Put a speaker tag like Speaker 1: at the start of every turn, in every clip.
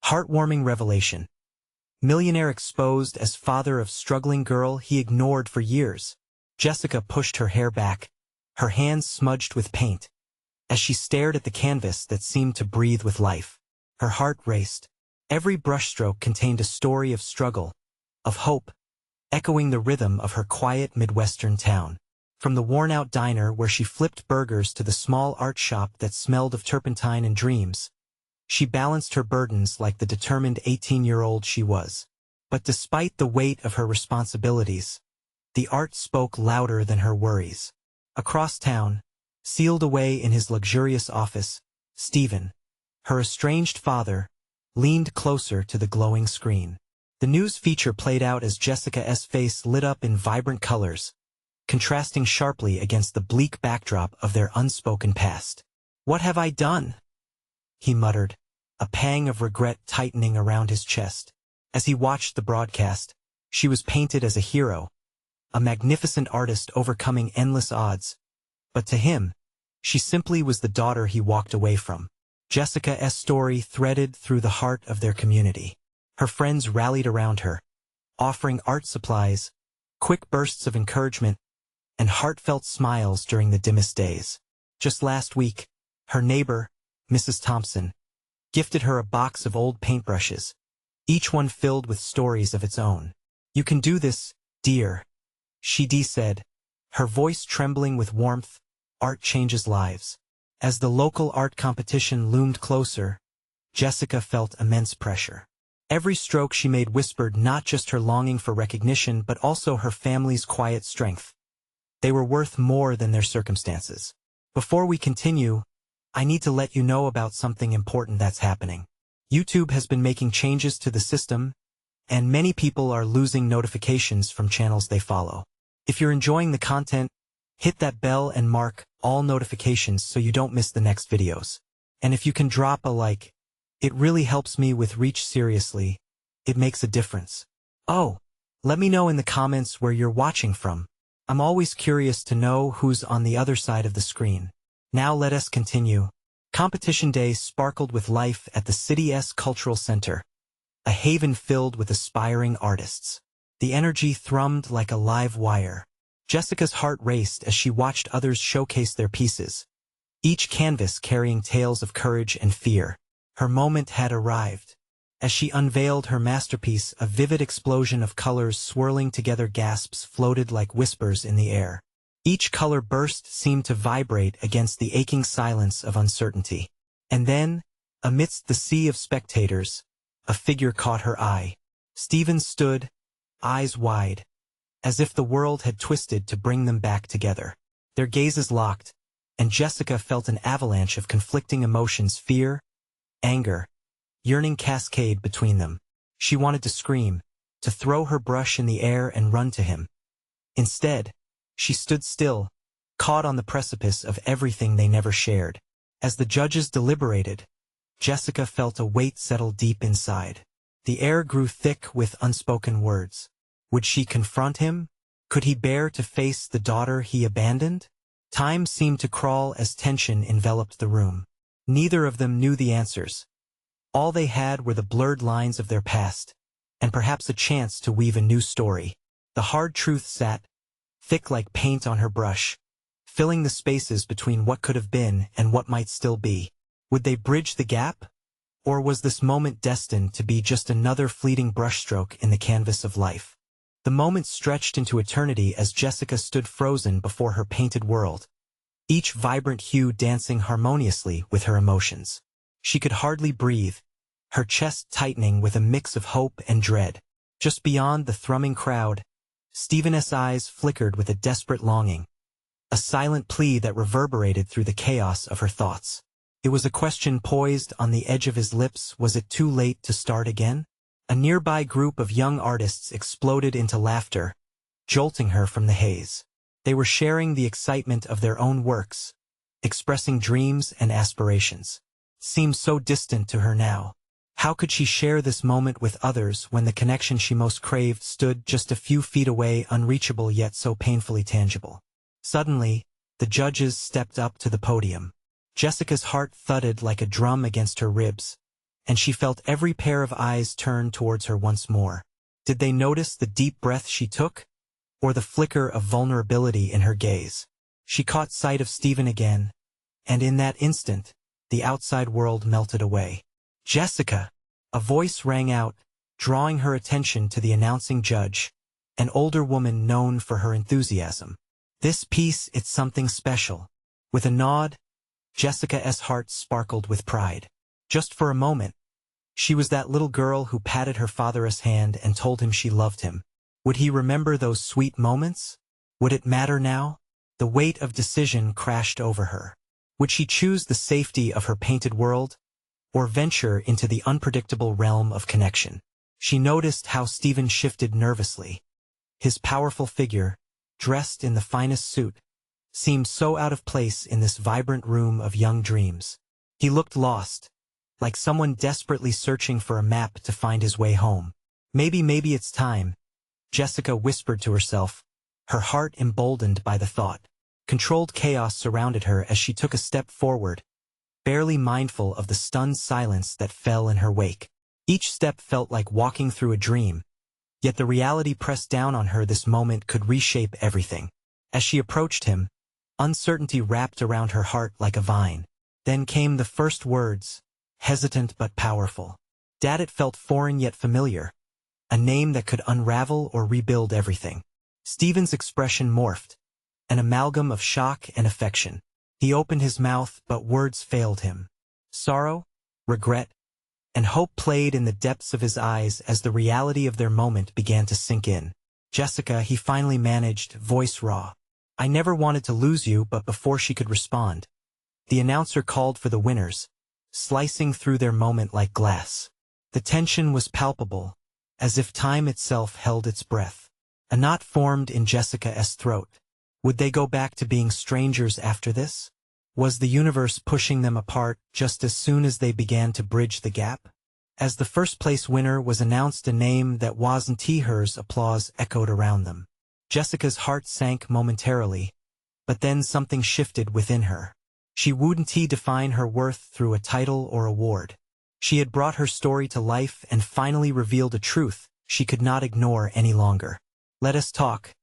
Speaker 1: Heartwarming revelation. Millionaire exposed as father of struggling girl he ignored for years. Jessica pushed her hair back, her hands smudged with paint. As she stared at the canvas that seemed to breathe with life, her heart raced. Every brushstroke contained a story of struggle, of hope, echoing the rhythm of her quiet Midwestern town. From the worn-out diner where she flipped burgers to the small art shop that smelled of turpentine and dreams, she balanced her burdens like the determined 18-year-old she was. But despite the weight of her responsibilities, the art spoke louder than her worries. Across town, sealed away in his luxurious office, Stephen, her estranged father, leaned closer to the glowing screen. The news feature played out as Jessica's face lit up in vibrant colors, contrasting sharply against the bleak backdrop of their unspoken past. "What have I done?" he muttered, a pang of regret tightening around his chest. As he watched the broadcast, she was painted as a hero, a magnificent artist overcoming endless odds. But to him, she simply was the daughter he walked away from. Jessica's story threaded through the heart of their community. Her friends rallied around her, offering art supplies, quick bursts of encouragement, and heartfelt smiles during the dimmest days. Just last week, her neighbor, Mrs. Thompson, gifted her a box of old paintbrushes, each one filled with stories of its own. "You can do this, dear," she said, her voice trembling with warmth. Art changes lives. As the local art competition loomed closer, Jessica felt immense pressure. Every stroke she made whispered not just her longing for recognition but also her family's quiet strength. They were worth more than their circumstances. Before we continue, I need to let you know about something important that's happening. YouTube has been making changes to the system, and many people are losing notifications from channels they follow. If you're enjoying the content, hit that bell and mark all notifications so you don't miss the next videos. And if you can drop a like, it really helps me with reach. Seriously, it makes a difference. Oh, let me know in the comments where you're watching from. I'm always curious to know who's on the other side of the screen. Now let us continue. Competition day sparkled with life at the city's cultural center, a haven filled with aspiring artists. The energy thrummed like a live wire. Jessica's heart raced as she watched others showcase their pieces, each canvas carrying tales of courage and fear. Her moment had arrived. As she unveiled her masterpiece, a vivid explosion of colors swirling together, gasps floated like whispers in the air. Each color burst seemed to vibrate against the aching silence of uncertainty. And then, amidst the sea of spectators, a figure caught her eye. Stephen stood, eyes wide, as if the world had twisted to bring them back together. Their gazes locked, and Jessica felt an avalanche of conflicting emotions: fear, anger, yearning cascade between them. She wanted to scream, to throw her brush in the air and run to him. Instead, she stood still, caught on the precipice of everything they never shared. As the judges deliberated, Jessica felt a weight settle deep inside. The air grew thick with unspoken words. Would she confront him? Could he bear to face the daughter he abandoned? Time seemed to crawl as tension enveloped the room. Neither of them knew the answers. All they had were the blurred lines of their past, and perhaps a chance to weave a new story. The hard truth sat, thick like paint on her brush, filling the spaces between what could have been and what might still be. Would they bridge the gap? Or was this moment destined to be just another fleeting brushstroke in the canvas of life? The moment stretched into eternity as Jessica stood frozen before her painted world, each vibrant hue dancing harmoniously with her emotions. She could hardly breathe, her chest tightening with a mix of hope and dread. Just beyond the thrumming crowd, Stephen's eyes flickered with a desperate longing, a silent plea that reverberated through the chaos of her thoughts. It was a question poised on the edge of his lips. Was it too late to start again? A nearby group of young artists exploded into laughter, jolting her from the haze. They were sharing the excitement of their own works, expressing dreams and aspirations. Seemed so distant to her now. How could she share this moment with others when the connection she most craved stood just a few feet away, unreachable yet so painfully tangible? Suddenly, the judges stepped up to the podium. Jessica's heart thudded like a drum against her ribs, and she felt every pair of eyes turn towards her once more. Did they notice the deep breath she took, or the flicker of vulnerability in her gaze? She caught sight of Stephen again, and in that instant, the outside world melted away. "Jessica!" A voice rang out, drawing her attention to the announcing judge, an older woman known for her enthusiasm. "This piece, it's something special." With a nod, Jessica's heart sparkled with pride. Just for a moment, she was that little girl who patted her father's hand and told him she loved him. Would he remember those sweet moments? Would it matter now? The weight of decision crashed over her. Would she choose the safety of her painted world, or venture into the unpredictable realm of connection? She noticed how Stephen shifted nervously. His powerful figure, dressed in the finest suit, seemed so out of place in this vibrant room of young dreams. He looked lost, like someone desperately searching for a map to find his way home. Maybe it's time," Jessica whispered to herself, her heart emboldened by the thought. Controlled chaos surrounded her as she took a step forward, barely mindful of the stunned silence that fell in her wake. Each step felt like walking through a dream, yet the reality pressed down on her. This moment could reshape everything. As she approached him, uncertainty wrapped around her heart like a vine. Then came the first words, hesitant but powerful. Dad. It felt foreign yet familiar, a name that could unravel or rebuild everything. Stephen's expression morphed, an amalgam of shock and affection. He opened his mouth, but words failed him. Sorrow, regret, and hope played in the depths of his eyes as the reality of their moment began to sink in. "Jessica," he finally managed, voice raw. "I never wanted to lose you." But before she could respond, the announcer called for the winners, slicing through their moment like glass. The tension was palpable, as if time itself held its breath. A knot formed in Jessica's throat. Would they go back to being strangers after this? Was the universe pushing them apart just as soon as they began to bridge the gap? As the first-place winner was announced, a name that wasn't hers, applause echoed around them. Jessica's heart sank momentarily, but then something shifted within her. She wouldn't define her worth through a title or award. She had brought her story to life and finally revealed a truth she could not ignore any longer. "Let us talk,"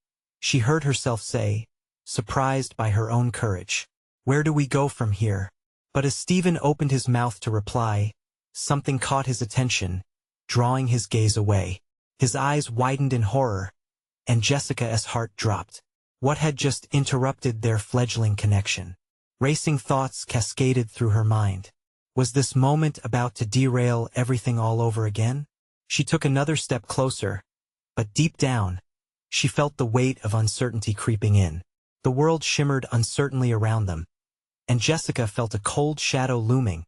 Speaker 1: she heard herself say, surprised by her own courage. "Where do we go from here?" But as Stephen opened his mouth to reply, something caught his attention, drawing his gaze away. His eyes widened in horror, and Jessica's heart dropped. What had just interrupted their fledgling connection? Racing thoughts cascaded through her mind. Was this moment about to derail everything all over again? She took another step closer, but deep down, she felt the weight of uncertainty creeping in. The world shimmered uncertainly around them, and Jessica felt a cold shadow looming,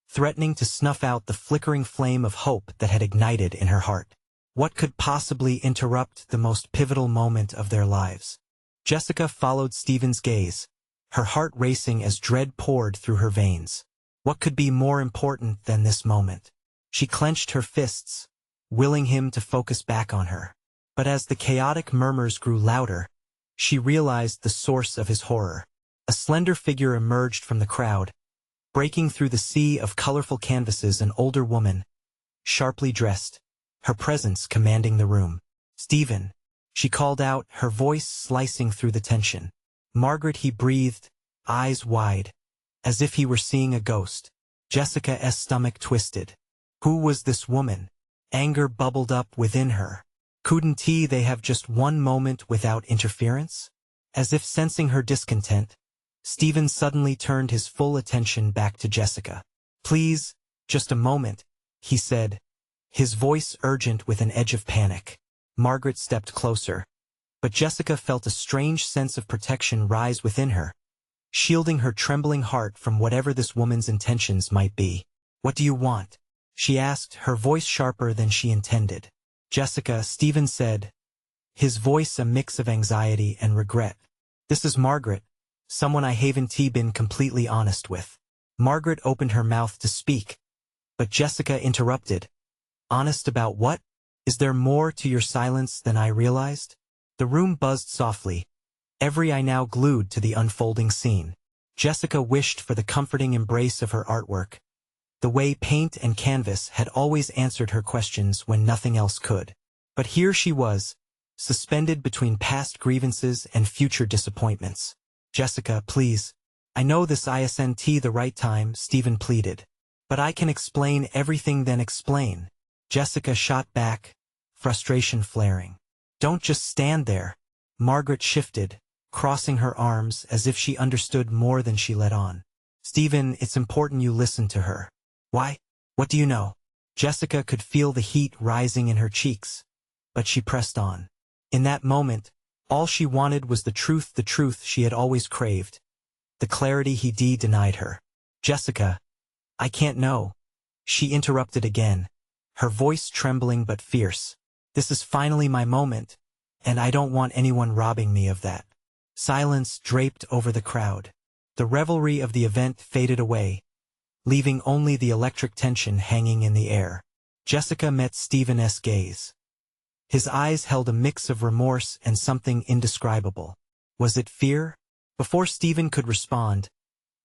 Speaker 1: threatening to snuff out the flickering flame of hope that had ignited in her heart. What could possibly interrupt the most pivotal moment of their lives? Jessica followed Stephen's gaze, her heart racing as dread poured through her veins. What could be more important than this moment? She clenched her fists, willing him to focus back on her. But as the chaotic murmurs grew louder, she realized the source of his horror. A slender figure emerged from the crowd, breaking through the sea of colorful canvases. An older woman, sharply dressed, her presence commanding the room. "Stephen," she called out, her voice slicing through the tension. "Margaret," he breathed, eyes wide, as if he were seeing a ghost. Jessica's stomach twisted. Who was this woman? Anger bubbled up within her. Couldn't they have just one moment without interference? As if sensing her discontent, Stephen suddenly turned his full attention back to Jessica. "Please, just a moment," he said, his voice urgent with an edge of panic. Margaret stepped closer, but Jessica felt a strange sense of protection rise within her, shielding her trembling heart from whatever this woman's intentions might be. "What do you want?" she asked, her voice sharper than she intended. "Jessica," Stephen said, his voice a mix of anxiety and regret. "This is Margaret, someone I haven't been completely honest with." Margaret opened her mouth to speak, but Jessica interrupted. "Honest about what? Is there more to your silence than I realized?" The room buzzed softly, every eye now glued to the unfolding scene. Jessica wished for the comforting embrace of her artwork, the way paint and canvas had always answered her questions when nothing else could. But here she was, suspended between past grievances and future disappointments. "Jessica, please. I know this isn't the right time," Stephen pleaded. "But I can explain everything, then explain." Jessica shot back, frustration flaring. "Don't just stand there." Margaret shifted, crossing her arms as if she understood more than she let on. "Stephen, it's important you listen to her." "Why? What do you know?" Jessica could feel the heat rising in her cheeks, but she pressed on. In that moment, all she wanted was the truth she had always craved, the clarity he denied her. "Jessica, I can't know." She interrupted again, her voice trembling but fierce. "This is finally my moment, and I don't want anyone robbing me of that." Silence draped over the crowd. The revelry of the event faded away, leaving only the electric tension hanging in the air. Jessica met Stephen's gaze. His eyes held a mix of remorse and something indescribable. Was it fear? Before Stephen could respond,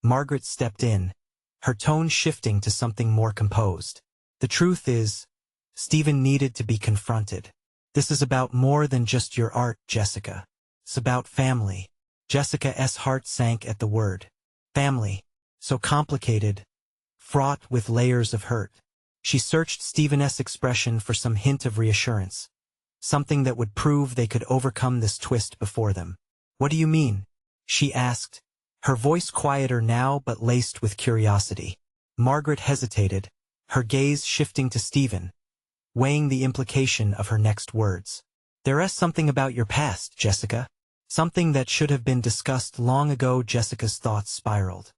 Speaker 1: Margaret stepped in, her tone shifting to something more composed. "The truth is, Stephen needed to be confronted. This is about more than just your art, Jessica. It's about family." Jessica's heart sank at the word. Family. So complicated, fraught with layers of hurt. She searched Stephen's expression for some hint of reassurance, something that would prove they could overcome this twist before them. "What do you mean?" she asked, her voice quieter now but laced with curiosity. Margaret hesitated, her gaze shifting to Stephen, weighing the implication of her next words. "There is something about your past, Jessica. Something that should have been discussed long ago." Jessica's thoughts spiraled.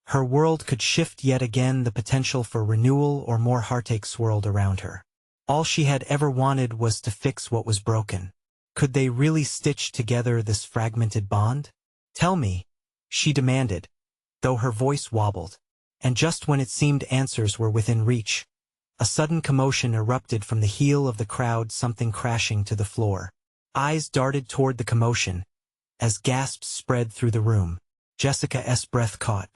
Speaker 1: Her world could shift yet again, the potential for renewal or more heartache swirled around her. All she had ever wanted was to fix what was broken. Could they really stitch together this fragmented bond? "Tell me," she demanded, though her voice wobbled. And just when it seemed answers were within reach, a sudden commotion erupted from the heel of the crowd, something crashing to the floor. Eyes darted toward the commotion, as gasps spread through the room. Jessica's breath caught.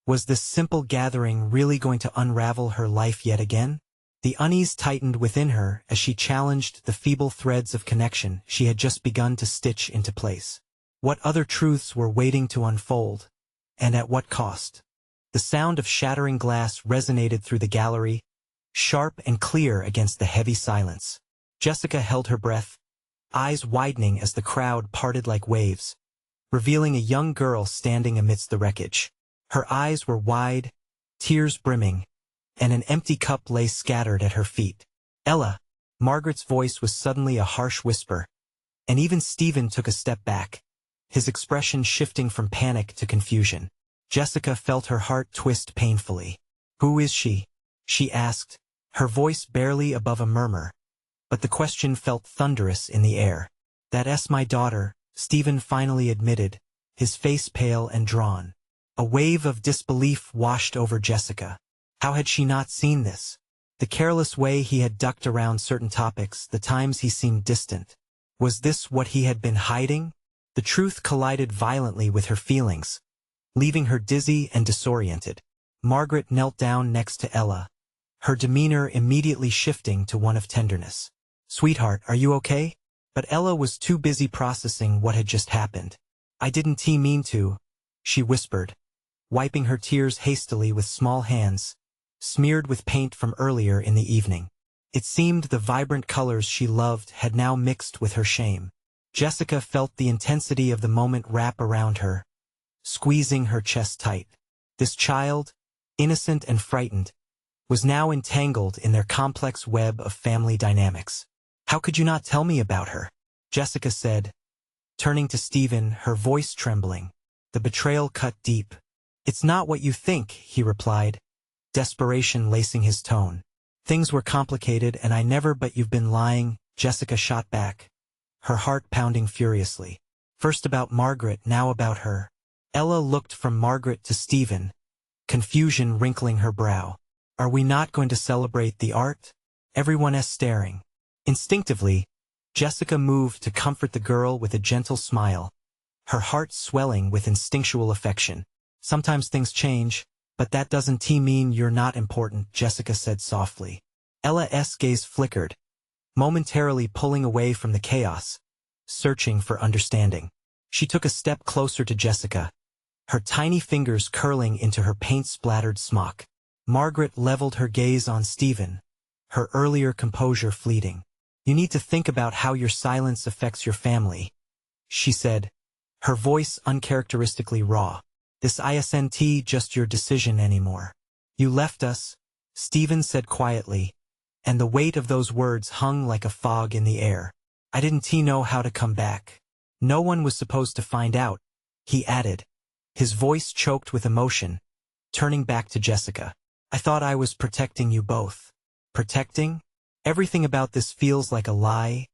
Speaker 1: Was this simple gathering really going to unravel her life yet again? The unease tightened within her as she challenged the feeble threads of connection she had just begun to stitch into place. What other truths were waiting to unfold, and at what cost? The sound of shattering glass resonated through the gallery, sharp and clear against the heavy silence. Jessica held her breath, eyes widening as the crowd parted like waves, revealing a young girl standing amidst the wreckage. Her eyes were wide, tears brimming, and an empty cup lay scattered at her feet. "Ella!" Margaret's voice was suddenly a harsh whisper, and even Stephen took a step back, his expression shifting from panic to confusion. Jessica felt her heart twist painfully. "Who is she?" she asked, her voice barely above a murmur, but the question felt thunderous in the air. "That's my daughter," Stephen finally admitted, his face pale and drawn. A wave of disbelief washed over Jessica. How had she not seen this? The careless way he had ducked around certain topics, the times he seemed distant. Was this what he had been hiding? The truth collided violently with her feelings, leaving her dizzy and disoriented. Margaret knelt down next to Ella, her demeanor immediately shifting to one of tenderness. "Sweetheart, are you okay?" But Ella was too busy processing what had just happened. "I didn't mean to," she whispered, wiping her tears hastily with small hands, smeared with paint from earlier in the evening. It seemed the vibrant colors she loved had now mixed with her shame. Jessica felt the intensity of the moment wrap around her, squeezing her chest tight. This child, innocent and frightened, was now entangled in their complex web of family dynamics. "How could you not tell me about her?" Jessica said, turning to Stephen, her voice trembling. The betrayal cut deep. "It's not what you think," he replied, desperation lacing his tone. "Things were complicated and I never, but you've been lying," Jessica shot back, her heart pounding furiously. First about Margaret, now about her. Ella looked from Margaret to Stephen, confusion wrinkling her brow. "Are we not going to celebrate the art?" Everyone is staring. Instinctively, Jessica moved to comfort the girl with a gentle smile, her heart swelling with instinctual affection. "Sometimes things change," But that doesn't mean you're not important, Jessica said softly. Ella's gaze flickered, momentarily pulling away from the chaos, searching for understanding. She took a step closer to Jessica, her tiny fingers curling into her paint-splattered smock. Margaret leveled her gaze on Stephen, her earlier composure fleeting. You need to think about how your silence affects your family, she said, her voice uncharacteristically raw. This isn't just your decision anymore. You left us, Stephen said quietly, and the weight of those words hung like a fog in the air. I didn't know how to come back. No one was supposed to find out, he added, his voice choked with emotion, turning back to Jessica. I thought I was protecting you both. Protecting? Everything about this feels like a lie,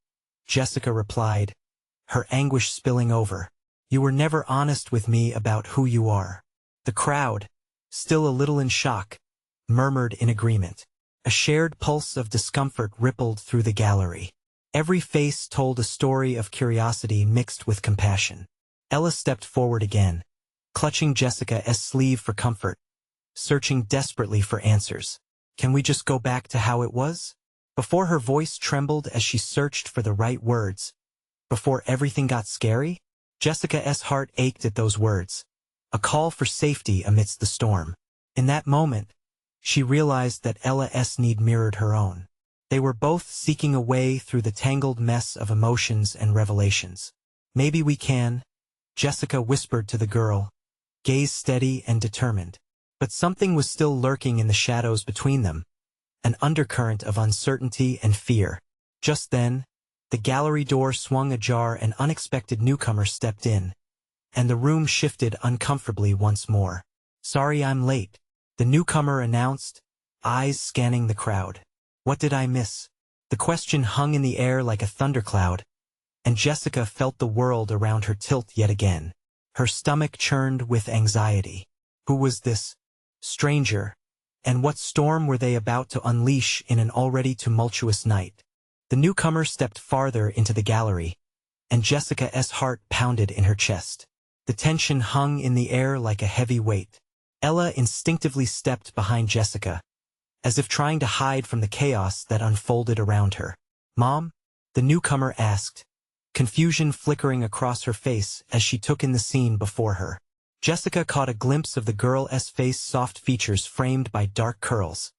Speaker 1: Jessica replied, her anguish spilling over. You were never honest with me about who you are. The crowd, still a little in shock, murmured in agreement. A shared pulse of discomfort rippled through the gallery. Every face told a story of curiosity mixed with compassion. Ella stepped forward again, clutching Jessica's sleeve for comfort, searching desperately for answers. Can we just go back to how it was? Before her voice trembled as she searched for the right words. Before everything got scary? Jessica's heart ached at those words, a call for safety amidst the storm. In that moment, she realized that Ella's need mirrored her own. They were both seeking a way through the tangled mess of emotions and revelations. Maybe we can, Jessica whispered to the girl, gaze steady and determined. But something was still lurking in the shadows between them, an undercurrent of uncertainty and fear. Just then, the gallery door swung ajar, an unexpected newcomer stepped in, and the room shifted uncomfortably once more. Sorry I'm late, the newcomer announced, eyes scanning the crowd. What did I miss? The question hung in the air like a thundercloud, and Jessica felt the world around her tilt yet again. Her stomach churned with anxiety. Who was this stranger, and what storm were they about to unleash in an already tumultuous night? The newcomer stepped farther into the gallery, and Jessica's heart pounded in her chest. The tension hung in the air like a heavy weight. Ella instinctively stepped behind Jessica, as if trying to hide from the chaos that unfolded around her. Mom? The newcomer asked, confusion flickering across her face as she took in the scene before her. Jessica caught a glimpse of the girl's face, soft features framed by dark curls,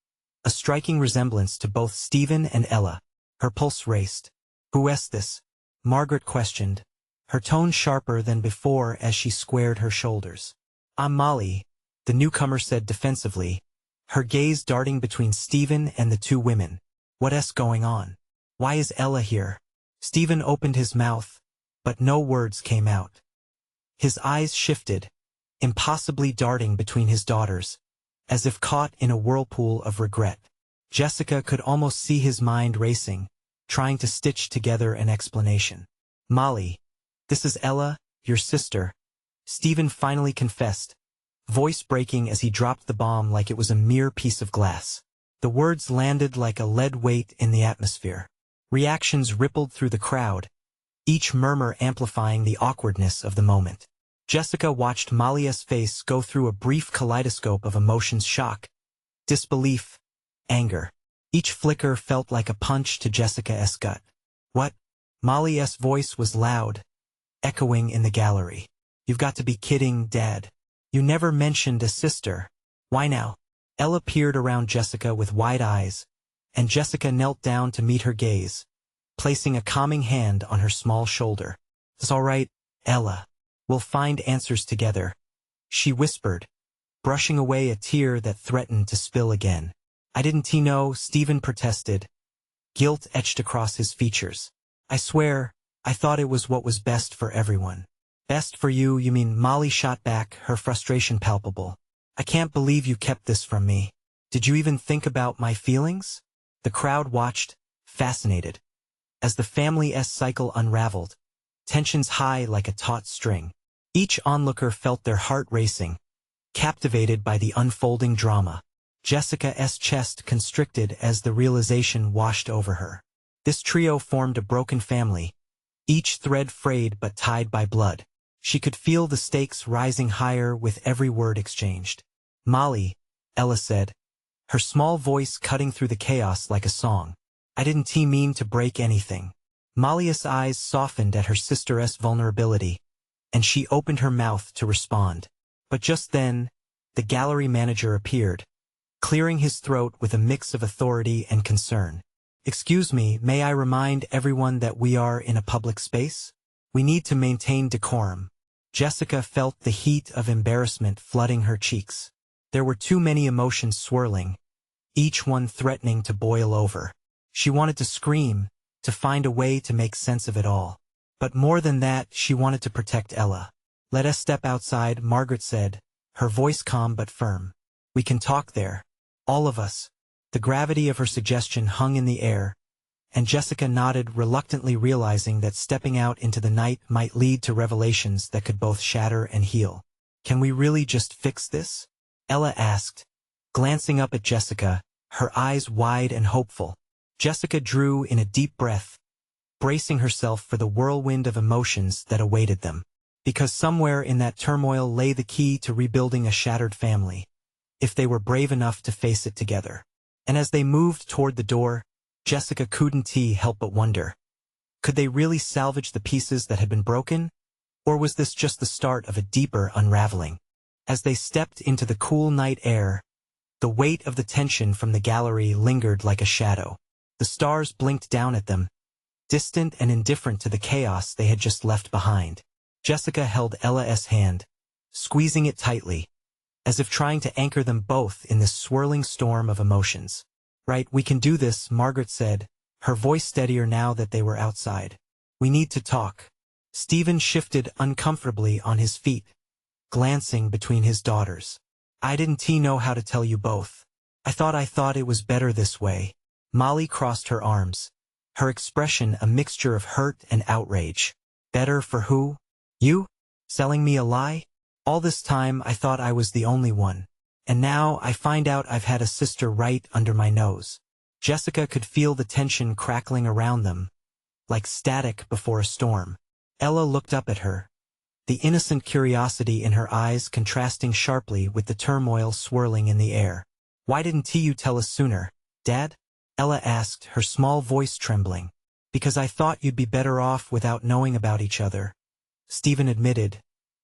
Speaker 1: a striking resemblance to both Stephen and Ella. Her pulse raced. Who's this? Margaret questioned, her tone sharper than before as she squared her shoulders. I'm Molly, the newcomer said defensively, her gaze darting between Stephen and the two women. What's going on? Why is Ella here? Stephen opened his mouth, but no words came out. His eyes shifted, impossibly darting between his daughters, as if caught in a whirlpool of regret. Jessica could almost see his mind racing, trying to stitch together an explanation. Molly, this is Ella, your sister, Stephen finally confessed, voice breaking as he dropped the bomb like it was a mere piece of glass. The words landed like a lead weight in the atmosphere. Reactions rippled through the crowd, each murmur amplifying the awkwardness of the moment. Jessica watched Molly's face go through a brief kaleidoscope of emotions: shock, disbelief, anger. Each flicker felt like a punch to Jessica's gut. What? Molly's voice was loud, echoing in the gallery. You've got to be kidding, Dad. You never mentioned a sister. Why now? Ella peered around Jessica with wide eyes, and Jessica knelt down to meet her gaze, placing a calming hand on her small shoulder. It's all right, Ella. We'll find answers together, she whispered, brushing away a tear that threatened to spill again. I didn't know, Stephen protested, guilt etched across his features. I swear, I thought it was what was best for everyone. Best for you, you mean? Molly shot back, her frustration palpable. I can't believe you kept this from me. Did you even think about my feelings? The crowd watched, fascinated, as the family's cycle unraveled, tensions high like a taut string. Each onlooker felt their heart racing, captivated by the unfolding drama. Jessica's chest constricted as the realization washed over her. This trio formed a broken family, each thread frayed but tied by blood. She could feel the stakes rising higher with every word exchanged. Molly, Ella said, her small voice cutting through the chaos like a song. I didn't mean to break anything. Molly's eyes softened at her sister's vulnerability, and she opened her mouth to respond. But just then, the gallery manager appeared, clearing his throat with a mix of authority and concern. Excuse me, may I remind everyone that we are in a public space? We need to maintain decorum. Jessica felt the heat of embarrassment flooding her cheeks. There were too many emotions swirling, each one threatening to boil over. She wanted to scream, to find a way to make sense of it all. But more than that, she wanted to protect Ella. Let us step outside, Margaret said, her voice calm but firm. We can talk there. All of us. The gravity of her suggestion hung in the air, and Jessica nodded, reluctantly realizing that stepping out into the night might lead to revelations that could both shatter and heal. Can we really just fix this? Ella asked, glancing up at Jessica, her eyes wide and hopeful. Jessica drew in a deep breath, bracing herself for the whirlwind of emotions that awaited them. Because somewhere in that turmoil lay the key to rebuilding a shattered family, if they were brave enough to face it together. And as they moved toward the door, Jessica couldn't help but wonder. Could they really salvage the pieces that had been broken? Or was this just the start of a deeper unraveling? As they stepped into the cool night air, the weight of the tension from the gallery lingered like a shadow. The stars blinked down at them, distant and indifferent to the chaos they had just left behind. Jessica held Ella's hand, squeezing it tightly, as if trying to anchor them both in this swirling storm of emotions. Right, we can do this, Margaret said, her voice steadier now that they were outside. We need to talk. Stephen shifted uncomfortably on his feet, glancing between his daughters. I didn't know how to tell you both. I thought it was better this way. Molly crossed her arms, her expression a mixture of hurt and outrage. Better for who? You? Selling me a lie? All this time I thought I was the only one. And now I find out I've had a sister right under my nose. Jessica could feel the tension crackling around them, like static before a storm. Ella looked up at her, the innocent curiosity in her eyes contrasting sharply with the turmoil swirling in the air. Why didn't you tell us sooner, Dad? Ella asked, her small voice trembling. Because I thought you'd be better off without knowing about each other, Stephen admitted,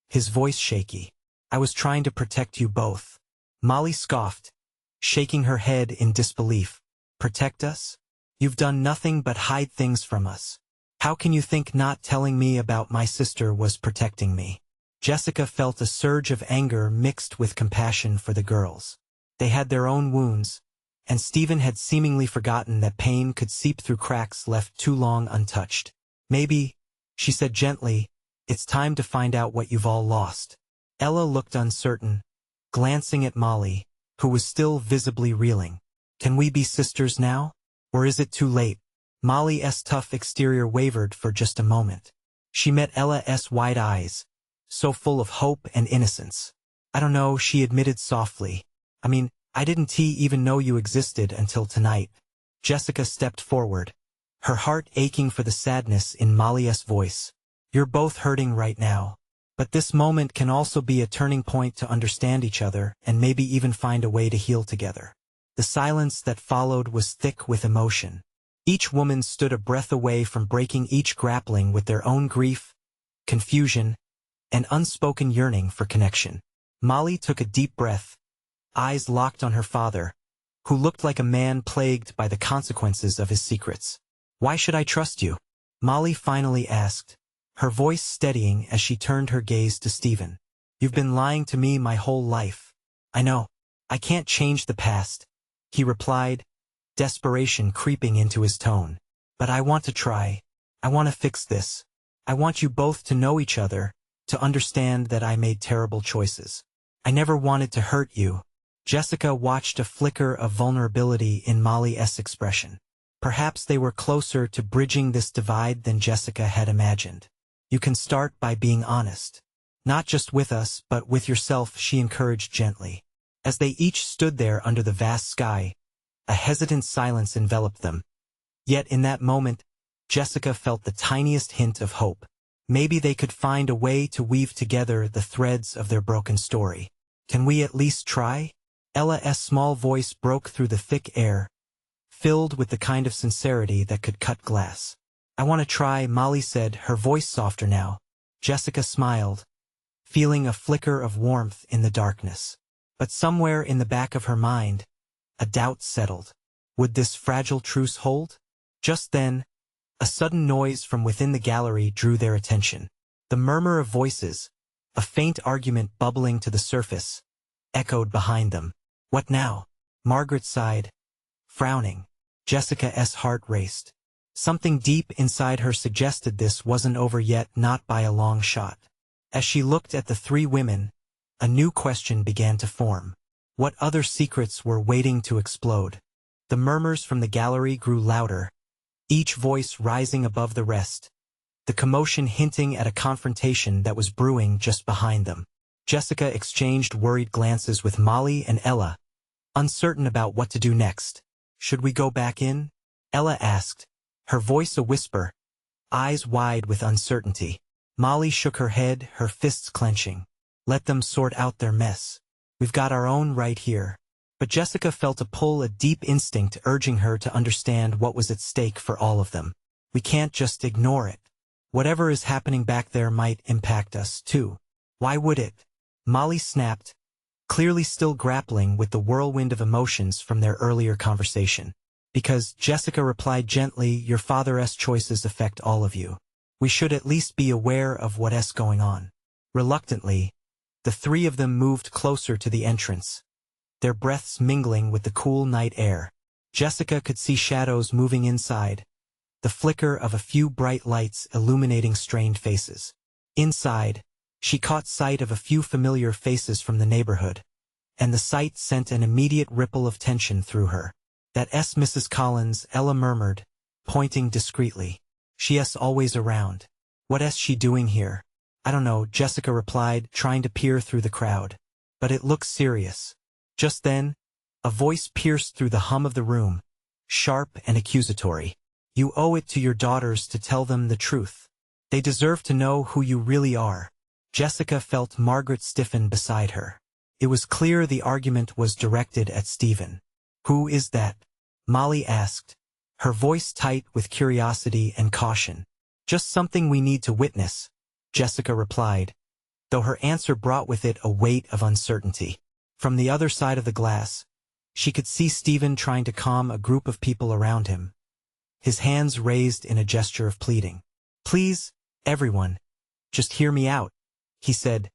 Speaker 1: his voice shaky. I was trying to protect you both. Molly scoffed, shaking her head in disbelief. Protect us? You've done nothing but hide things from us. How can you think not telling me about my sister was protecting me? Jessica felt a surge of anger mixed with compassion for the girls. They had their own wounds, and Stephen had seemingly forgotten that pain could seep through cracks left too long untouched. Maybe, she said gently, it's time to find out what you've all lost. Ella looked uncertain, glancing at Molly, who was still visibly reeling. Can we be sisters now? Or is it too late? Molly's tough exterior wavered for just a moment. She met Ella's wide eyes, so full of hope and innocence. I don't know, she admitted softly. I didn't even know you existed until tonight. Jessica stepped forward, her heart aching for the sadness in Molly's voice. You're both hurting right now. But this moment can also be a turning point to understand each other and maybe even find a way to heal together. The silence that followed was thick with emotion. Each woman stood a breath away from breaking, each grappling with their own grief, confusion, and unspoken yearning for connection. Molly took a deep breath, eyes locked on her father, who looked like a man plagued by the consequences of his secrets. Why should I trust you? Molly finally asked, her voice steadying as she turned her gaze to Stephen. You've been lying to me my whole life. I know. I can't change the past, he replied, desperation creeping into his tone. But I want to try. I want to fix this. I want you both to know each other, to understand that I made terrible choices. I never wanted to hurt you. Jessica watched a flicker of vulnerability in Molly's expression. Perhaps they were closer to bridging this divide than Jessica had imagined. You can start by being honest. Not just with us, but with yourself, she encouraged gently. As they each stood there under the vast sky, a hesitant silence enveloped them. Yet in that moment, Jessica felt the tiniest hint of hope. Maybe they could find a way to weave together the threads of their broken story. Can we at least try? Ella's small voice broke through the thick air, filled with the kind of sincerity that could cut glass. I want to try, Molly said, her voice softer now. Jessica smiled, feeling a flicker of warmth in the darkness. But somewhere in the back of her mind, a doubt settled. Would this fragile truce hold? Just then, a sudden noise from within the gallery drew their attention. The murmur of voices, a faint argument bubbling to the surface, echoed behind them. What now? Margaret sighed, frowning. Jessica's heart raced. Something deep inside her suggested this wasn't over yet, not by a long shot. As she looked at the three women, a new question began to form. What other secrets were waiting to explode? The murmurs from the gallery grew louder, each voice rising above the rest, the commotion hinting at a confrontation that was brewing just behind them. Jessica exchanged worried glances with Molly and Ella, uncertain about what to do next. Should we go back in? Ella asked, her voice a whisper, eyes wide with uncertainty. Molly shook her head, her fists clenching. Let them sort out their mess. We've got our own right here. But Jessica felt a pull, a deep instinct urging her to understand what was at stake for all of them. We can't just ignore it. Whatever is happening back there might impact us, too. Why would it? Molly snapped, clearly still grappling with the whirlwind of emotions from their earlier conversation. Because, Jessica replied gently, your father's choices affect all of you. We should at least be aware of what's going on. Reluctantly, the three of them moved closer to the entrance, their breaths mingling with the cool night air. Jessica could see shadows moving inside, the flicker of a few bright lights illuminating strained faces. Inside, she caught sight of a few familiar faces from the neighborhood, and the sight sent an immediate ripple of tension through her. That's Mrs. Collins, Ella murmured, pointing discreetly. She's always around. What's she doing here? I don't know, Jessica replied, trying to peer through the crowd. But it looks serious. Just then, a voice pierced through the hum of the room, sharp and accusatory. You owe it to your daughters to tell them the truth. They deserve to know who you really are. Jessica felt Margaret stiffen beside her. It was clear the argument was directed at Stephen. Who is that? Molly asked, her voice tight with curiosity and caution. Just something we need to witness, Jessica replied, though her answer brought with it a weight of uncertainty. From the other side of the glass, she could see Stephen trying to calm a group of people around him, his hands raised in a gesture of pleading. Please, everyone, just hear me out, he said,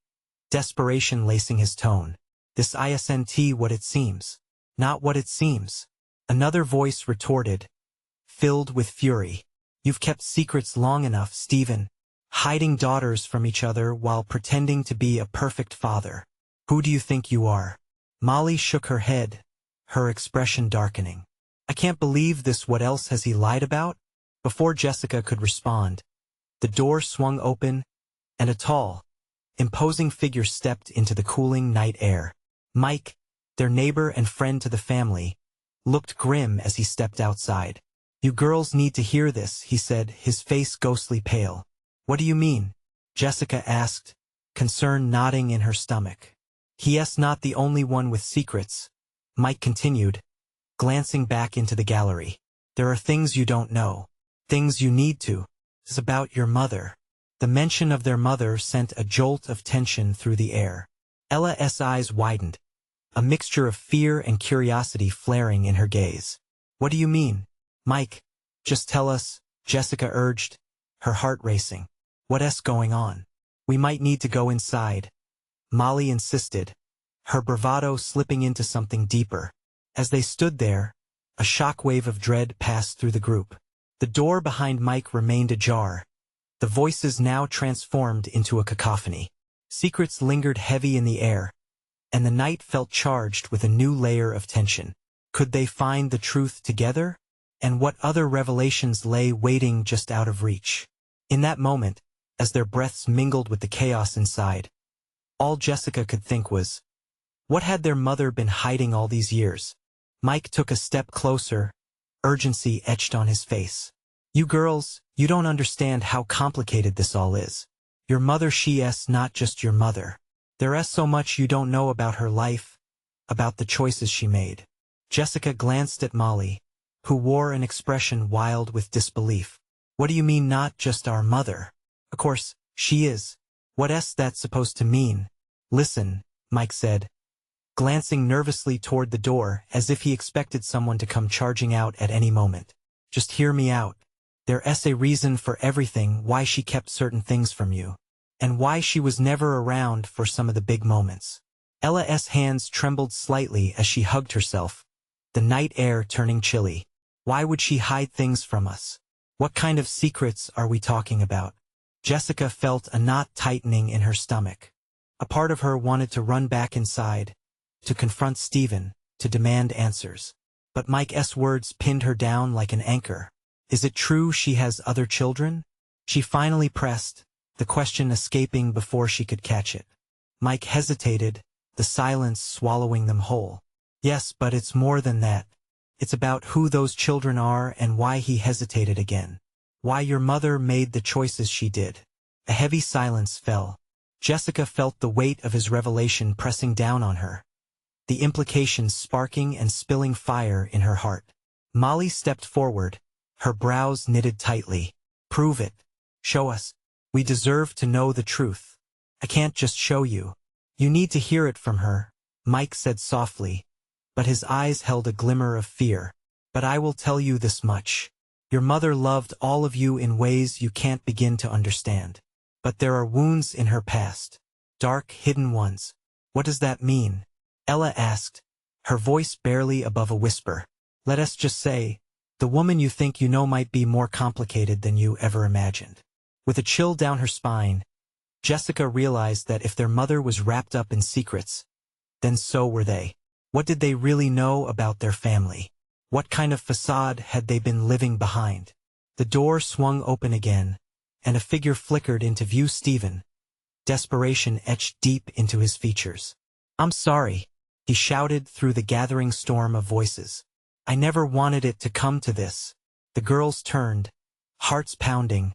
Speaker 1: desperation lacing his tone. This isn't what it seems. Not what it seems. Another voice retorted, filled with fury. You've kept secrets long enough, Stephen, hiding daughters from each other while pretending to be a perfect father. Who do you think you are? Molly shook her head, her expression darkening. I can't believe this. What else has he lied about? Before Jessica could respond, the door swung open, and a tall, imposing figure stepped into the cooling night air. Mike, their neighbor and friend to the family, looked grim as he stepped outside. You girls need to hear this, he said, his face ghostly pale. What do you mean? Jessica asked, concern knotting in her stomach. He's not the only one with secrets, Mike continued, glancing back into the gallery. There are things you don't know. Things you need to. It's about your mother. The mention of their mother sent a jolt of tension through the air. Ella's eyes widened, a mixture of fear and curiosity flaring in her gaze. What do you mean? Mike, just tell us, Jessica urged, her heart racing. What's going on? We might need to go inside, Molly insisted, her bravado slipping into something deeper. As they stood there, a shockwave of dread passed through the group. The door behind Mike remained ajar, the voices now transformed into a cacophony. Secrets lingered heavy in the air, and the night felt charged with a new layer of tension. Could they find the truth together? And what other revelations lay waiting just out of reach? In that moment, as their breaths mingled with the chaos inside, all Jessica could think was, what had their mother been hiding all these years? Mike took a step closer, urgency etched on his face. You girls, you don't understand how complicated this all is. Your mother, she's not just your mother. There's so much you don't know about her life, about the choices she made. Jessica glanced at Molly, who wore an expression wild with disbelief. What do you mean not just our mother? Of course, she is. What's that supposed to mean? Listen, Mike said, glancing nervously toward the door as if he expected someone to come charging out at any moment. Just hear me out. There's a reason for everything, why she kept certain things from you, and why she was never around for some of the big moments. Ella's hands trembled slightly as she hugged herself, the night air turning chilly. Why would she hide things from us? What kind of secrets are we talking about? Jessica felt a knot tightening in her stomach. A part of her wanted to run back inside, to confront Stephen, to demand answers. But Mike's words pinned her down like an anchor. Is it true she has other children? She finally pressed, the question escaping before she could catch it. Mike hesitated, the silence swallowing them whole. Yes, but it's more than that. It's about who those children are and why he hesitated again. Why your mother made the choices she did. A heavy silence fell. Jessica felt the weight of his revelation pressing down on her, the implications sparking and spilling fire in her heart. Molly stepped forward, her brows knitted tightly. Prove it. Show us. We deserve to know the truth. I can't just show you. You need to hear it from her, Mike said softly, but his eyes held a glimmer of fear. But I will tell you this much. Your mother loved all of you in ways you can't begin to understand. But there are wounds in her past. Dark, hidden ones. What does that mean? Ella asked, her voice barely above a whisper. Let us just say, the woman you think you know might be more complicated than you ever imagined. With a chill down her spine, Jessica realized that if their mother was wrapped up in secrets, then so were they. What did they really know about their family? What kind of facade had they been living behind? The door swung open again, and a figure flickered into view. Stephen. Desperation etched deep into his features. I'm sorry, he shouted through the gathering storm of voices. I never wanted it to come to this. The girls turned, hearts pounding,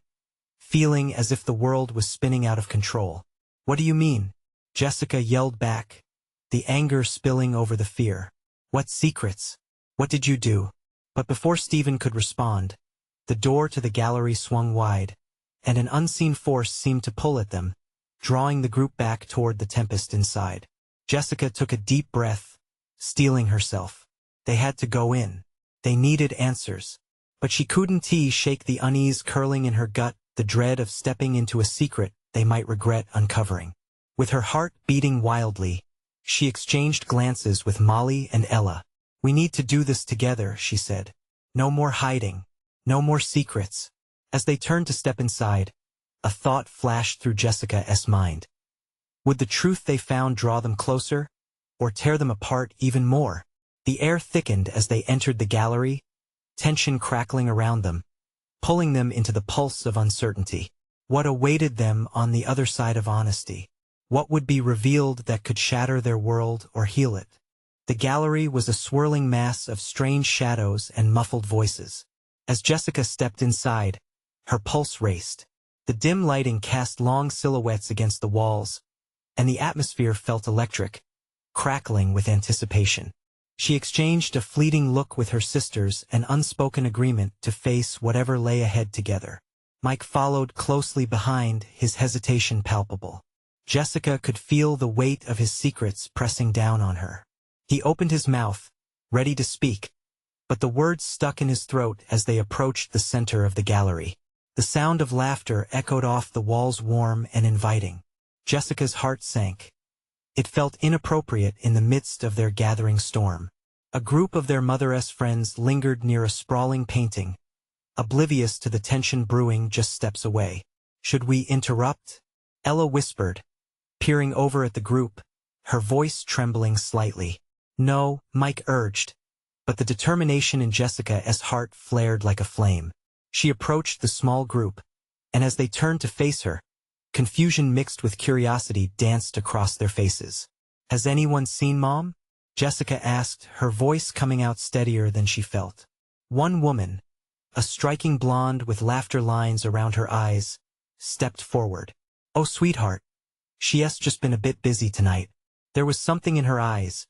Speaker 1: feeling as if the world was spinning out of control. What do you mean? Jessica yelled back, the anger spilling over the fear. What secrets? What did you do? But before Stephen could respond, the door to the gallery swung wide, and an unseen force seemed to pull at them, drawing the group back toward the tempest inside. Jessica took a deep breath, steeling herself. They had to go in. They needed answers. But she couldn't shake the unease curling in her gut, the dread of stepping into a secret they might regret uncovering. With her heart beating wildly, she exchanged glances with Molly and Ella. We need to do this together, she said. No more hiding. No more secrets. As they turned to step inside, a thought flashed through Jessica's mind. Would the truth they found draw them closer, or tear them apart even more? The air thickened as they entered the gallery, tension crackling around them, pulling them into the pulse of uncertainty. What awaited them on the other side of honesty? What would be revealed that could shatter their world or heal it? The gallery was a swirling mass of strange shadows and muffled voices. As Jessica stepped inside, her pulse raced. The dim lighting cast long silhouettes against the walls, and the atmosphere felt electric, crackling with anticipation. She exchanged a fleeting look with her sisters, an unspoken agreement to face whatever lay ahead together. Mike followed closely behind, his hesitation palpable. Jessica could feel the weight of his secrets pressing down on her. He opened his mouth, ready to speak, but the words stuck in his throat as they approached the center of the gallery. The sound of laughter echoed off the walls, warm and inviting. Jessica's heart sank. It felt inappropriate in the midst of their gathering storm. A group of their mother's friends lingered near a sprawling painting, oblivious to the tension brewing just steps away. Should we interrupt? Ella whispered, peering over at the group, her voice trembling slightly. No, Mike urged, but the determination in Jessica's heart flared like a flame. She approached the small group, and as they turned to face her, confusion mixed with curiosity danced across their faces. Has anyone seen Mom? Jessica asked, her voice coming out steadier than she felt. One woman, a striking blonde with laughter lines around her eyes, stepped forward. Oh, sweetheart. She's just been a bit busy tonight. There was something in her eyes,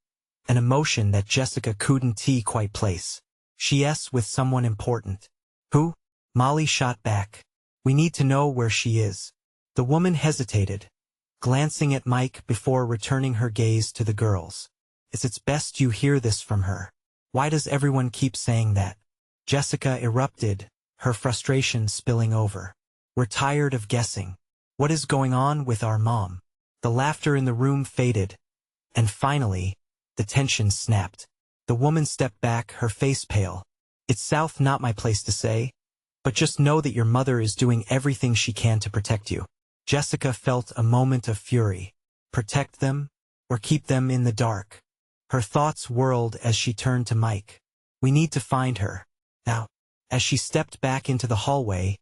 Speaker 1: an emotion that Jessica couldn't quite place. She's with someone important. Who? Molly shot back. We need to know where she is. The woman hesitated, glancing at Mike before returning her gaze to the girls. It's best you hear this from her. Why does everyone keep saying that? Jessica erupted, her frustration spilling over. We're tired of guessing. What is going on with our mom? The laughter in the room faded, and finally, the tension snapped. The woman stepped back, her face pale. It's South, not my place to say, but just know that your mother is doing everything she can to protect you. Jessica felt a moment of fury. Protect them, or keep them in the dark? Her thoughts whirled as she turned to Mike. We need to find her. Now, as she stepped back into the hallway,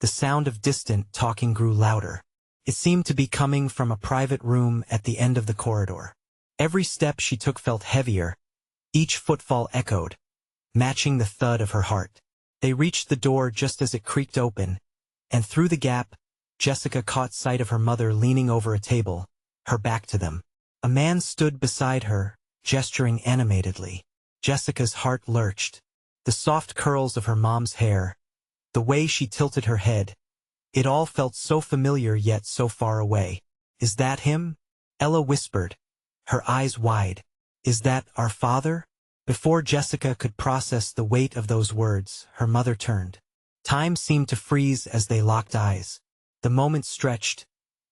Speaker 1: the sound of distant talking grew louder. It seemed to be coming from a private room at the end of the corridor. Every step she took felt heavier. Each footfall echoed, matching the thud of her heart. They reached the door just as it creaked open, and through the gap, Jessica caught sight of her mother leaning over a table, her back to them. A man stood beside her, gesturing animatedly. Jessica's heart lurched. The soft curls of her mom's hair, the way she tilted her head, it all felt so familiar yet so far away. Is that him? Ella whispered, her eyes wide. Is that our father? Before Jessica could process the weight of those words, her mother turned. Time seemed to freeze as they locked eyes. The moment stretched,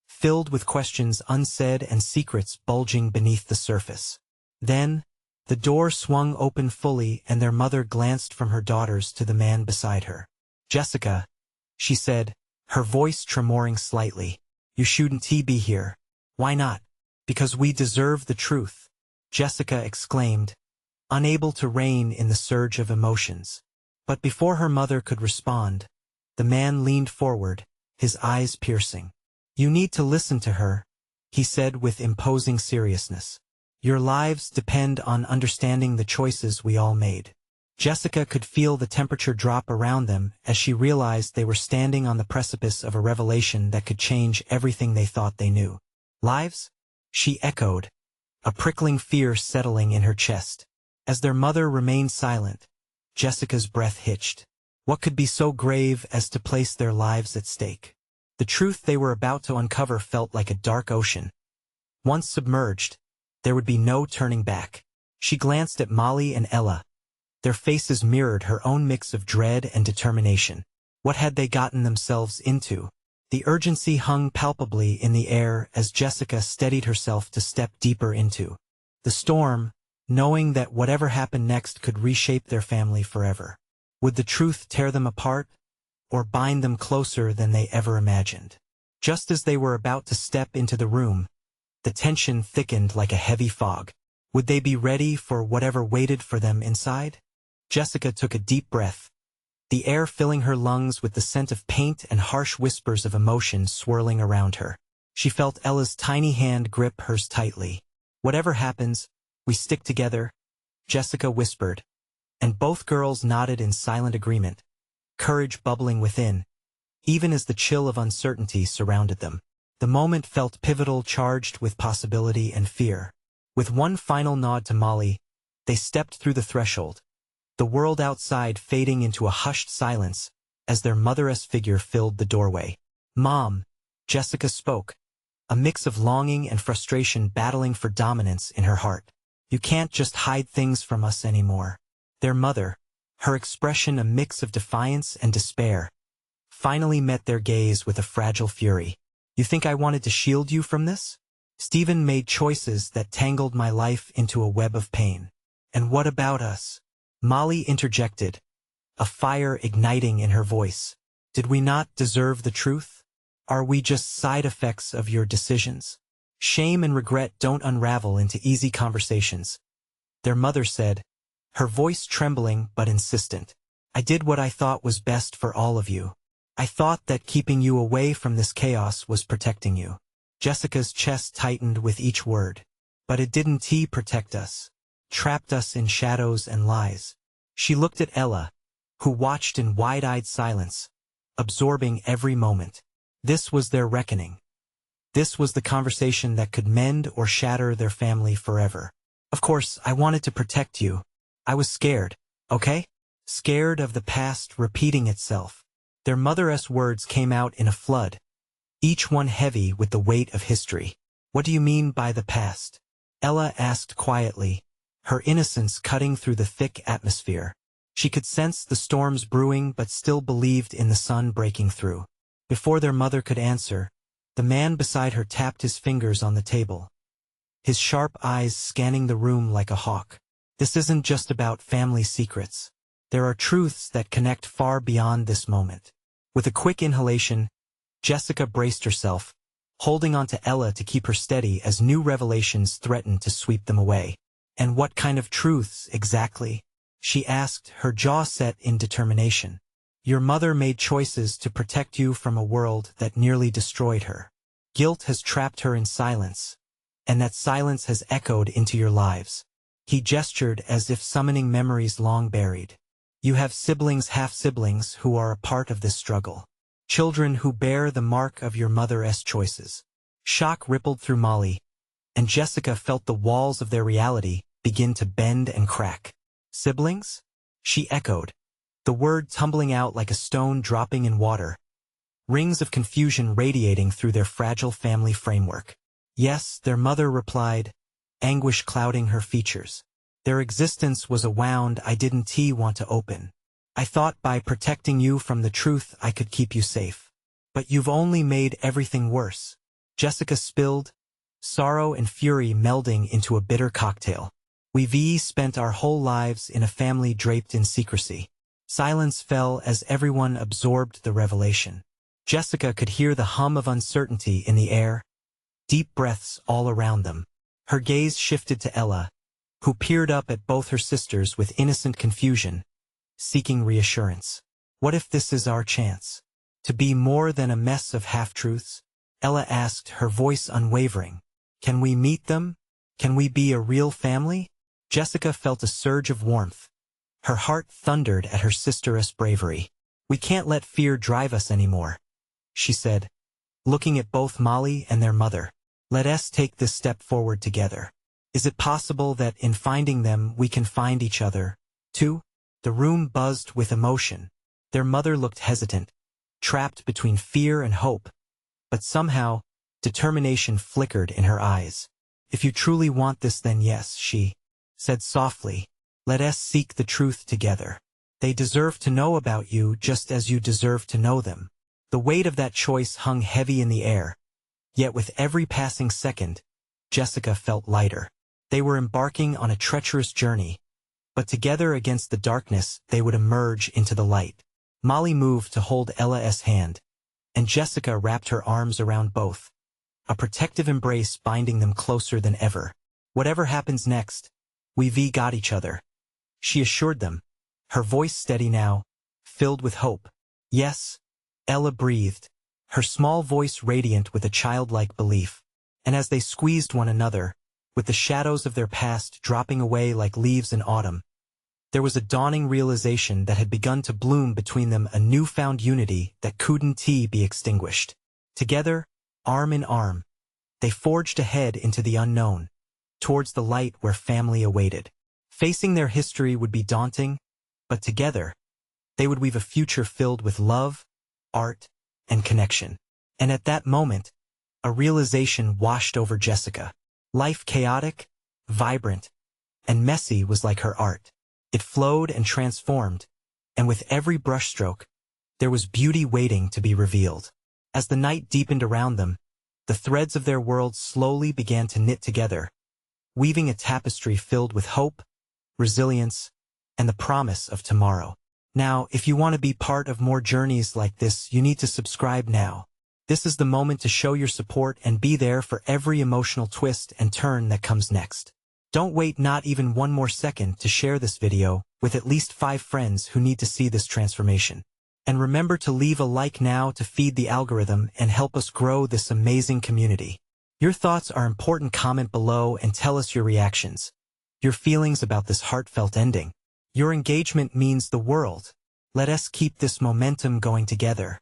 Speaker 1: filled with questions unsaid and secrets bulging beneath the surface. Then, the door swung open fully and their mother glanced from her daughters to the man beside her. Jessica, she said, her voice tremoring slightly. You shouldn't be here. Why not? Because we deserve the truth, Jessica exclaimed, unable to rein in the surge of emotions. But before her mother could respond, the man leaned forward, his eyes piercing. You need to listen to her, he said with imposing seriousness. Your lives depend on understanding the choices we all made. Jessica could feel the temperature drop around them as she realized they were standing on the precipice of a revelation that could change everything they thought they knew. Lives? She echoed, a prickling fear settling in her chest. As their mother remained silent, Jessica's breath hitched. What could be so grave as to place their lives at stake? The truth they were about to uncover felt like a dark ocean. Once submerged, there would be no turning back. She glanced at Molly and Ella. Their faces mirrored her own mix of dread and determination. What had they gotten themselves into? The urgency hung palpably in the air as Jessica steadied herself to step deeper into the storm, knowing that whatever happened next could reshape their family forever. Would the truth tear them apart, or bind them closer than they ever imagined? Just as they were about to step into the room, the tension thickened like a heavy fog. Would they be ready for whatever waited for them inside? Jessica took a deep breath, the air filling her lungs with the scent of paint and harsh whispers of emotion swirling around her. She felt Ella's tiny hand grip hers tightly. Whatever happens, we stick together, Jessica whispered, and both girls nodded in silent agreement, courage bubbling within, even as the chill of uncertainty surrounded them. The moment felt pivotal, charged with possibility and fear. With one final nod to Molly, they stepped through the threshold, the world outside fading into a hushed silence as their mother's figure filled the doorway. Mom, Jessica spoke, a mix of longing and frustration battling for dominance in her heart. You can't just hide things from us anymore. Their mother, her expression a mix of defiance and despair, finally met their gaze with a fragile fury. You think I wanted to shield you from this? Stephen made choices that tangled my life into a web of pain. And what about us? Molly interjected, a fire igniting in her voice. Did we not deserve the truth? Are we just side effects of your decisions? Shame and regret don't unravel into easy conversations, their mother said, her voice trembling but insistent. I did what I thought was best for all of you. I thought that keeping you away from this chaos was protecting you. Jessica's chest tightened with each word. But it didn't protect us. Trapped us in shadows and lies. She looked at Ella, who watched in wide-eyed silence, absorbing every moment. This was their reckoning. This was the conversation that could mend or shatter their family forever. Of course, I wanted to protect you. I was scared, okay? Scared of the past repeating itself. Their mother's words came out in a flood, each one heavy with the weight of history. What do you mean by the past? Ella asked quietly, her innocence cutting through the thick atmosphere. She could sense the storms brewing but still believed in the sun breaking through. Before their mother could answer, the man beside her tapped his fingers on the table, his sharp eyes scanning the room like a hawk. This isn't just about family secrets. There are truths that connect far beyond this moment. With a quick inhalation, Jessica braced herself, holding on to Ella to keep her steady as new revelations threatened to sweep them away. And what kind of truths, exactly? She asked, her jaw set in determination. Your mother made choices to protect you from a world that nearly destroyed her. Guilt has trapped her in silence, and that silence has echoed into your lives. He gestured as if summoning memories long buried. You have siblings, half-siblings, who are a part of this struggle. Children who bear the mark of your mother's choices. Shock rippled through Molly, and Jessica felt the walls of their reality begin to bend and crack. Siblings? She echoed, the word tumbling out like a stone dropping in water, rings of confusion radiating through their fragile family framework. Yes, their mother replied, anguish clouding her features. Their existence was a wound I didn't want to open. I thought by protecting you from the truth I could keep you safe. But you've only made everything worse. Jessica spilled, sorrow and fury melding into a bitter cocktail. We've spent our whole lives in a family draped in secrecy. Silence fell as everyone absorbed the revelation. Jessica could hear the hum of uncertainty in the air, deep breaths all around them. Her gaze shifted to Ella, who peered up at both her sisters with innocent confusion, seeking reassurance. What if this is our chance? To be more than a mess of half-truths? Ella asked, her voice unwavering. Can we meet them? Can we be a real family? Jessica felt a surge of warmth. Her heart thundered at her sister's bravery. We can't let fear drive us anymore, she said, looking at both Molly and their mother. Let us take this step forward together. Is it possible that in finding them we can find each other, too? The room buzzed with emotion. Their mother looked hesitant, trapped between fear and hope. But somehow, determination flickered in her eyes. If you truly want this, then yes, she said softly. Let us seek the truth together. They deserve to know about you just as you deserve to know them. The weight of that choice hung heavy in the air. Yet with every passing second, Jessica felt lighter. They were embarking on a treacherous journey, but together against the darkness they would emerge into the light. Molly moved to hold Ella's hand, and Jessica wrapped her arms around both, a protective embrace binding them closer than ever. Whatever happens next, we've got each other, she assured them, her voice steady now, filled with hope. Yes, Ella breathed, her small voice radiant with a childlike belief. And as they squeezed one another, with the shadows of their past dropping away like leaves in autumn, there was a dawning realization that had begun to bloom between them, a newfound unity that couldn't be extinguished. Together, arm in arm, they forged ahead into the unknown, towards the light where family awaited. Facing their history would be daunting, but together, they would weave a future filled with love, art, and connection. And at that moment, a realization washed over Jessica. Life chaotic, vibrant, and messy was like her art. It flowed and transformed, and with every brushstroke, there was beauty waiting to be revealed. As the night deepened around them, the threads of their world slowly began to knit together, weaving a tapestry filled with hope, resilience, and the promise of tomorrow. Now, if you want to be part of more journeys like this, you need to subscribe now. This is the moment to show your support and be there for every emotional twist and turn that comes next. Don't wait not even one more second to share this video with at least 5 friends who need to see this transformation. And remember to leave a like now to feed the algorithm and help us grow this amazing community. Your thoughts are important. Comment below and tell us your reactions, your feelings about this heartfelt ending. Your engagement means the world. Let us keep this momentum going together.